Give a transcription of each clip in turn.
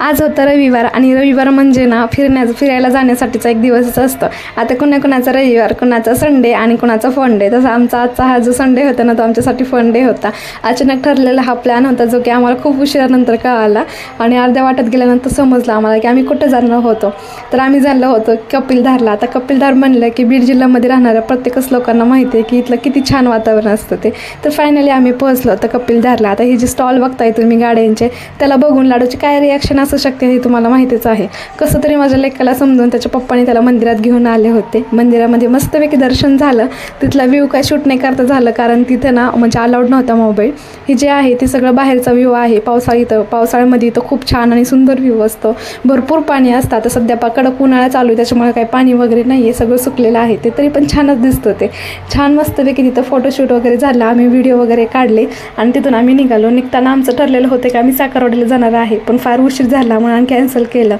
आज होता रविवार आणि रविवार म्हणजे ना फिरायला जाण्यासाठीचा एक दिवसच असतो. आता कुणाचा रविवार, कुणाचा संडे आणि कुणाचा फन डे. तसा आमचा आजचा हा जो संडे होता ना तो आमच्यासाठी फन डे होता. अचानक ठरलेला हा प्लॅन होता जो की आम्हाला खूप उशिरानंतर कळाला आणि अर्ध्या वाटत गेल्यानंतर समजलं आम्हाला की आम्ही कुठे जाणार होतो. तर आम्ही झालो होतो कपिलधारला. आता कपिलधार म्हणलं की बीड जिल्ह्यामध्ये राहणाऱ्या प्रत्येकच लोकांना माहिती आहे की इथलं किती छान वातावरण असतं ते. तर फायनली आम्ही पोहोचलो होतो कपिलधारला. आता ही जी स्टॉल बघताय तुम्ही गाड्यांचे, त्याला बघून लाडूची काय रिॲक्शन असू शकते हे तुम्हाला माहितीच आहे. कसं तरी माझ्या लेकाला समजून त्याच्या पप्पाने त्याला मंदिरात घेऊन आले होते. मंदिरामध्ये मस्तपैकी दर्शन झालं. तिथला व्ह्यू काय शूट नाही करता झालं कारण तिथे ना म्हणजे अलाउड नव्हता मोबाईल. ही जे आहे ती सगळं बाहेरचा व्ह्यू आहे. पावसाळ्यामध्ये इथं खूप छान आणि सुंदर व्ह्यू असतो. भरपूर पाणी असतं. आता सध्या कडक उन्हाळा चालू आहे त्याच्यामुळे काही पाणी वगैरे नाही आहे, सगळं सुकलेलं आहे ते, तरी पण छानच दिसतं ते. छान मस्तपैकी तिथं फोटोशूट वगैरे झालं. आम्ही व्हिडिओ वगैरे काढले आणि तिथून आम्ही निघालो. निघताना आमचं ठरलेलं होतं की आम्ही साखरवाडीला जाणार आहे, पण फार उशीर झाला म्हणून कॅन्सल केलं.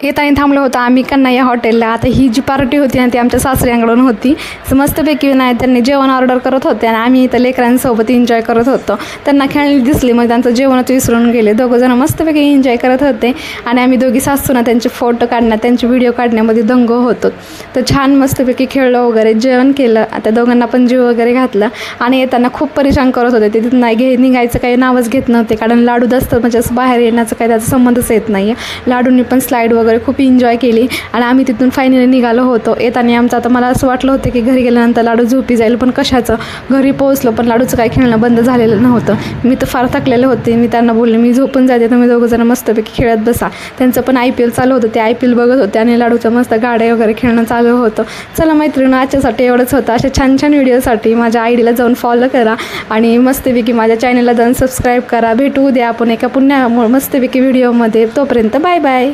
येताना थांबलो होतो आम्ही कन्हैया हॉटेलला. आता ही जी पार्टी होती ना ती आमच्या सासऱ्यांकडून होती. मस्तपैकी नाही त्यांनी जेवण ऑर्डर करत होते आणि आम्ही इथं लेकरांसोबत एन्जॉय करत होतो. त्यांना खेळायला दिसली मग त्यांचं जेवणच विसरून गेले. दोघंजण मस्तपैकी एन्जॉय करत होते आणि आम्ही दोघी सासूना त्यांचे फोटो काढण्यात, त्यांचे व्हिडिओ काढण्यामध्ये दंग होतो. तर छान मस्तपैकी खेळलो वगैरे, जेवण केलं. आता दोघांना पण जीव वगैरे घातला आणि येताना खूप परेशान करत होते. ते तिथून नाही निघायचं काही नावच घेत नव्हते कारण लाडू दसतं म्हणजे असं बाहेर येण्याचं काही त्याचा संबंधच येत नाही आहे. लाडूंनी पण स्लाईड वगैरे खूप एन्जॉय केली आणि आम्ही तिथून फायनली निघालो होतो. येताना आमचं आता मला असं वाटलं होतं की घरी गेल्यानंतर लाडू झोपी जाईल, पण कशाचं, घरी पोहोचलो पण लाडूचं काही खेळणं बंद झालेलं नव्हतं. मी तर फार थकलेले होते. मी त्यांना बोलले मी झोपून जाते, तुम्ही दोघंजण मस्तपैकी खेळत बसा. त्यांचं पण IPL चालू होतं, ते IPL बघत होते आणि लाडूचं मस्त गाड्या वगैरे खेळणं चालू होतं. चला मैत्रिणी, आजच्यासाठी एवढंच होतं. अशा छान छान व्हिडिओसाठी माझ्या आयडीला जाऊन फॉलो करा आणि मस्तपैकी माझ्या चॅनलला जाऊन सबस्क्राईब करा. भेटू उद्या आपण एका पुन्हा मस्तपैकी व्हिडिओमध्ये. तोपर्यंत बाय बाय.